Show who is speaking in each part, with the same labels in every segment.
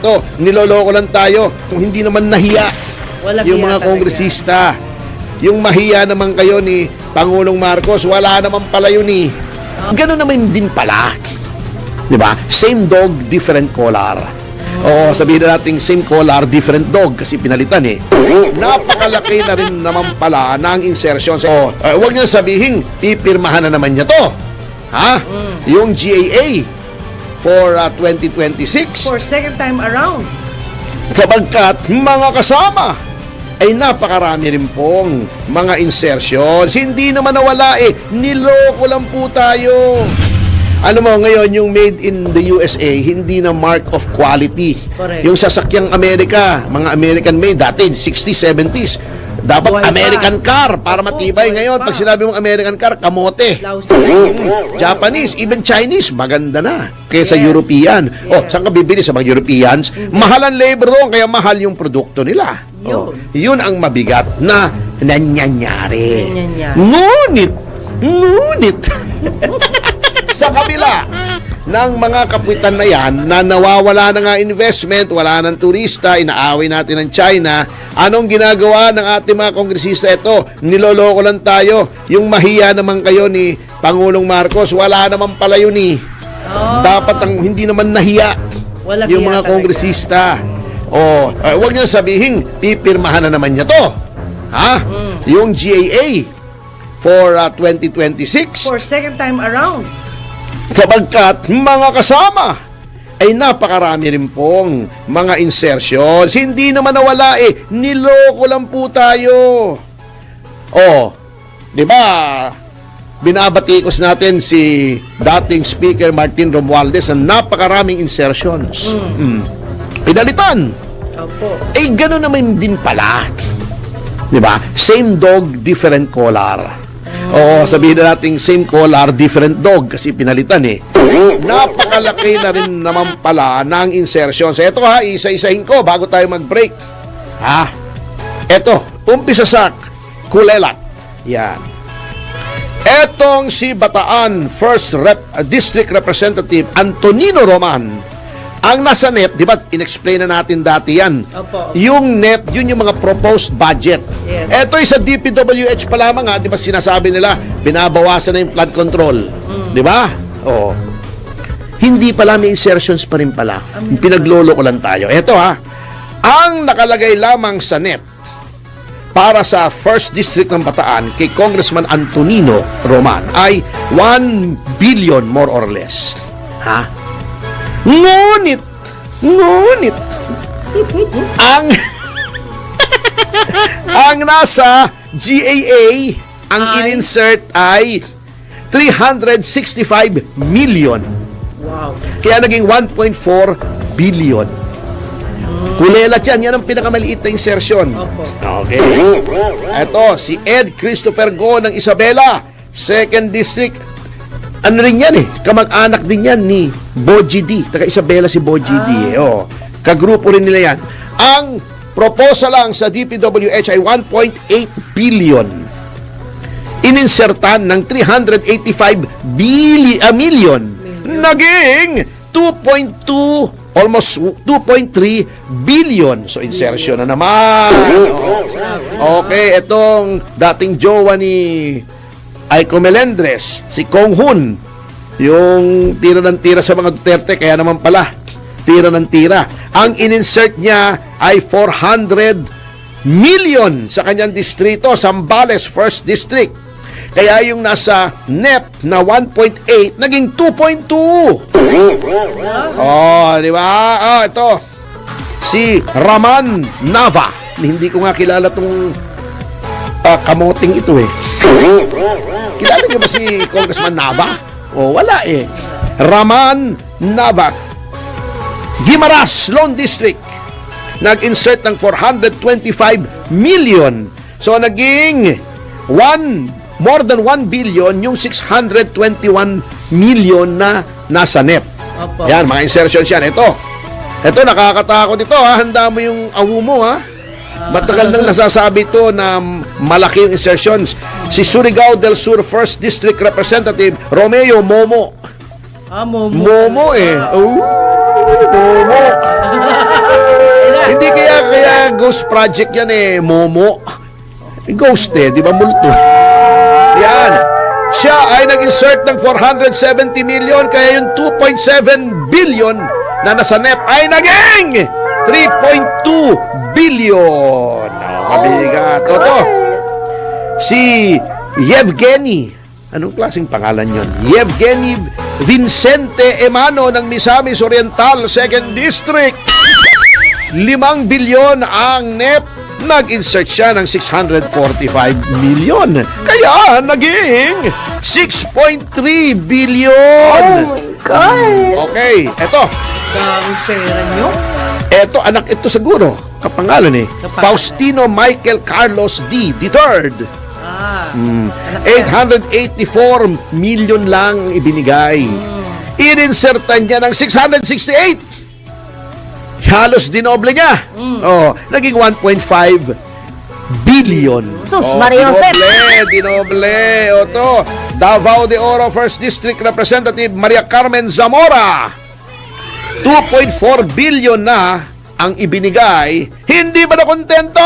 Speaker 1: Ito, niloloko lang tayo kung hindi naman nahiya
Speaker 2: Walang
Speaker 1: yung
Speaker 2: hiya
Speaker 1: mga
Speaker 2: talaga.
Speaker 1: kongresista. Yung mahiya naman kayo ni Pangulong Marcos, wala naman pala yun eh. Ganun naman din pala. Diba? Same dog, different collar. Oo, sabihin na natin same collar, different dog kasi pinalitan eh. Napakalaki na rin naman pala ng insertion. So, huwag niyo sabihin, pipirmahan na naman niya to. Ha? Yung GAA for 2026.
Speaker 2: For second time around.
Speaker 1: Sapagkat mga kasama ay napakarami rin pong mga insertions. Hindi naman nawala eh. Niloko lang po tayo. Alam mo, ngayon yung made in the USA, hindi na mark of quality.
Speaker 2: Correct.
Speaker 1: Yung sasakyang Amerika, mga American made, dati 60s, 70s, dapat
Speaker 2: Buhay pa.
Speaker 1: American car para matibay.
Speaker 2: buhay
Speaker 1: Ngayon,
Speaker 2: pa.
Speaker 1: pag sinabi mong American car, kamote.
Speaker 2: Lousy.
Speaker 1: Japanese, even Chinese, maganda na kaysa
Speaker 2: Yes.
Speaker 1: European. Oh,
Speaker 2: Yes.
Speaker 1: saan ka bibili sa mga Europeans? Mahal ang labor doon, kaya mahal yung produkto nila. Oh, yun ang mabigat na nangyayari.
Speaker 2: Nangyayari.
Speaker 1: Ngunit, sa kabila ng mga kapitan na yan, na nawawala na nga investment, wala ng turista, inaaway natin ng China, anong ginagawa ng ating mga kongresista? Ito, niloloko lang tayo. Yung mahiya naman kayo ni Pangulong Marcos, wala naman pala yun eh. Dapat ang hindi naman nahiya
Speaker 2: Walang
Speaker 1: yung
Speaker 2: hiya
Speaker 1: mga
Speaker 2: talaga.
Speaker 1: kongresista. O, huwag niyo sabihin, pipirmahan na naman niya to. Ha? Yung GAA for 2026.
Speaker 2: For second time around.
Speaker 1: Sapagkat mga kasama ay napakarami rin pong mga insertions. Hindi naman nawala eh. Niloko lang po tayo. Oh, di ba? Binabatikos natin si dating Speaker Martin Romualdez na napakaraming insertions. Pinalitan.
Speaker 2: Opo.
Speaker 1: Eh, gano'n naman din pala. Di ba? Same dog, different collar. Oo, sabihin na natin same collar, different dog kasi pinalitan eh. Napakalaki na rin naman pala ng insertions. Ito ha, isa-isahin ko bago tayo mag-break. Ha? Ito, umpisa sa Kulelat. Yan. Etong si Bataan District Representative Antonino Roman. Ang nasa NEP, di ba, in-explain na natin dati yan.
Speaker 2: Opo.
Speaker 1: Yung NEP, yun yung mga proposed budget.
Speaker 2: Yes.
Speaker 1: Eto sa DPWH pa lamang ha, di ba sinasabi nila, binabawasan na yung flood control. Di ba? Oo. Hindi pala, may insertions pa rin pala. Pinaglolo ko lang tayo. Eto ha, ang nakalagay lamang sa NEP para sa 1st District ng Bataan kay Congressman Antonino Roman ay 1 billion more or less. Ha? Ngunit, ang nasa GAA, ang in-insert ay 365 million.
Speaker 2: Wow.
Speaker 1: Kaya naging 1.4 billion. Kulelat yan. Yan ang pinakamaliit na insertion.
Speaker 2: Opo.
Speaker 1: Okay. Ito, si Ed Christopher Go ng Isabela, 2nd District. Ano rin yan eh, kamag-anak din yan ni Boji D. Taga Isabela si Boji D eh. Oh. Kagrupo rin nila yan. Ang proposal lang sa DPWH ay 1.8 billion. Ininsertan ng 385 million. Naging 2.2, almost 2.3 billion. So insertion na naman. Okay, itong dating jowa ni Aiko Melendres, si Kong Hun, yung tira ng tira sa mga Duterte, kaya naman pala, tira ng tira. Ang in-insert niya ay 400 million sa kanyang distrito, Zambales 1st District. Kaya yung nasa NEP na 1.8, naging 2.2. Oh, di ba? Ah, ito. Si Raman Nava. Hindi ko nga kilala tong kamoting ito eh. Kilala niyo ba si Congressman Nava? O, wala eh. Raman Nava. Guimaras, Lone District. Nag-insert ng 425 million. So, naging more than 1 billion yung 621 million na nasa NEP.
Speaker 2: Opo.
Speaker 1: Yan, mga insertions yan. Ito, nakakatakot ito ha. Handa mo yung awu mo ha. Matagal nang nasasabi ito na malaki yung insertions. Si Surigao del Sur 1st District Representative Romeo Momo.
Speaker 2: Momo.
Speaker 1: Momo eh. Oh, Momo. ghost project yan eh, Momo. Ghost di ba multo? Yan. Siya ay nag-insert ng 470 million, kaya yung 2.7 billion na nasa NEP ay naging 3.2 billion. Mabigat. Toto. Si Yevgeny, anong klaseng pangalan yon? Yevgeny Vincente Emano ng Misamis Oriental 2nd District. 5 bilyon ang NEP. Nag-insert siya ng 645 million. Kaya naging 6.3 billion.
Speaker 3: Oh my God!
Speaker 1: Okay, eto.
Speaker 2: Daming pera nyo.
Speaker 1: Eto, anak ito siguro. Kapangalan
Speaker 2: Kapangalan.
Speaker 1: Faustino Michael Carlos D. III.
Speaker 2: Ah. anak yan.
Speaker 1: 884 million lang ibinigay. Ininsertan niya ng 668. Halos dinoble niya. Oh, naging 1.5 billion.
Speaker 3: Sus, Maria Josep.
Speaker 1: Dinoble. O to, Davao de Oro 1st District Representative Maria Carmen Zamora. 2.4 billion na ang ibinigay. Hindi ba na kontento?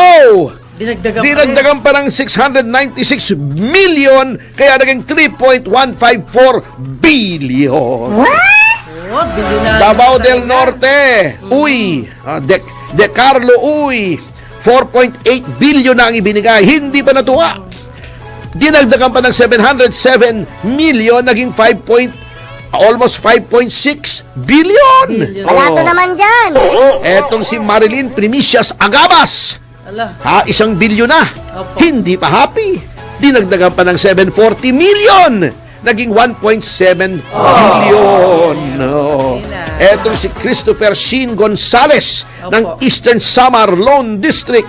Speaker 1: Dinagdagan pa ng 696 million, kaya naging 3.154 billion.
Speaker 2: Oh, bilyonaryo
Speaker 1: Davao
Speaker 2: talaga.
Speaker 1: del Norte, Uy, De Carlo Uy, 4.8 billion na ang ibinigay. Hindi pa natuwa. Dinagdagan pa ng 707 million, naging almost 5.6 billion.
Speaker 3: Wala to naman dyan.
Speaker 1: Etong si Marilyn Primicias Agabas,
Speaker 2: Ala.
Speaker 1: 1 billion na.
Speaker 2: Opo.
Speaker 1: Hindi pa happy. Dinagdagan pa ng 740 million. Naging 1.7 billion. Oh. Etong si Christopher Sheen Gonzales
Speaker 2: Opo.
Speaker 1: ng Eastern Samar Lone District,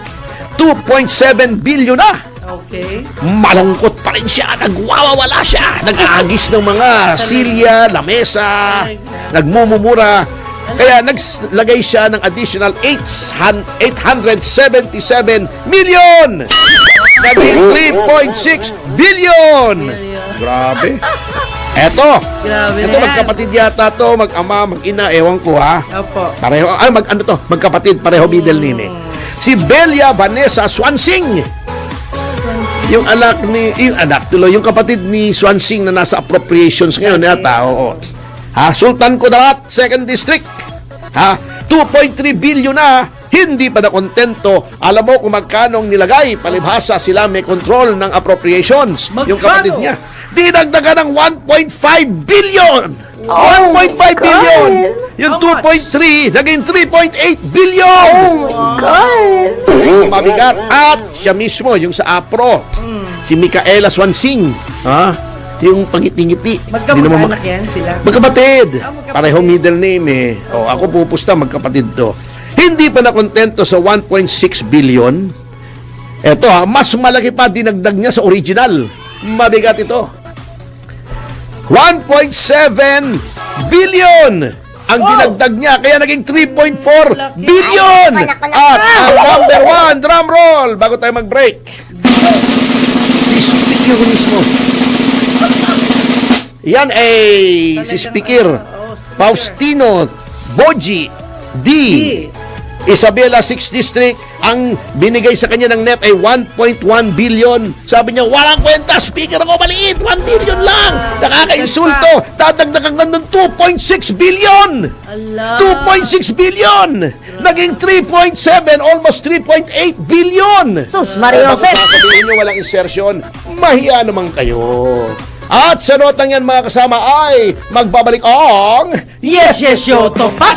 Speaker 1: 2.7 billion na.
Speaker 2: Okay.
Speaker 1: Malungkot pa rin siya. Nagwawawala siya. Nag-aagis ng mga silya, lamesa, nagmumumura. Kaya naglagay siya ng additional 877 million. Naging 3.6 billion. Grabe. Eto.
Speaker 2: Grabe
Speaker 1: Ito,
Speaker 2: na yan.
Speaker 1: magkapatid yata to, mag-ama, mag-ina, ewan ko ha.
Speaker 2: Opo.
Speaker 1: Pareho, magkapatid, pareho middle name eh. Si Belia Vanessa Swansing. Yung yung kapatid ni Swansing na nasa appropriations ngayon yata, oo. Ha, Sultan Kudarat, 2nd District. Ha, 2.3 billion na. Hindi pa na kontento. Alam mo kung magkano nilagay, palibhasa sila may control ng appropriations. Yung kapatid
Speaker 2: Magkano?
Speaker 1: niya. Dinagdagan ng 1.5 billion.
Speaker 3: Oh
Speaker 1: 1.5 billion. Yung
Speaker 2: How much?
Speaker 1: 2.3 naging 3.8 billion.
Speaker 3: God!
Speaker 1: Mabigat. At siya mismo, yung sa APRO, si Micaela Swansing, ha? Yung pangiti-ngiti. Hindi naman
Speaker 2: Magkamag-anak yan sila.
Speaker 1: Magkapatid.
Speaker 2: Magkapatid.
Speaker 1: Pareho middle name eh. O, ako pupusta, magkapatid to. Hindi pa nakontento sa 1.6 billion. Eto ha, mas malaki pa dinagdag niya sa original. Mabigat ito. 1.7 billion ang dinagdag niya, kaya naging 3.4 billion. At ang number 1, drum roll, bago tayo mag-break. Si Speaker mismo. Yan si Speaker Faustino Boji D. Isabela 6th District, ang binigay sa kanya ng NEP ay 1.1 billion. Sabi niya, walang kwenta, speaker ako, maliit, 1 billion lang. Nakakainsulto, dadagdagan ka ng 2.6 billion.
Speaker 2: Ala.
Speaker 1: 2.6 billion. Naging 3.7, almost 3.8 billion.
Speaker 3: Sus, Maria Josep.
Speaker 1: Sasabihin niyo walang insertion, mahiya naman kayo. At sa notang yan mga kasama ay magbabalik ang
Speaker 2: Yes, yes, yo, to.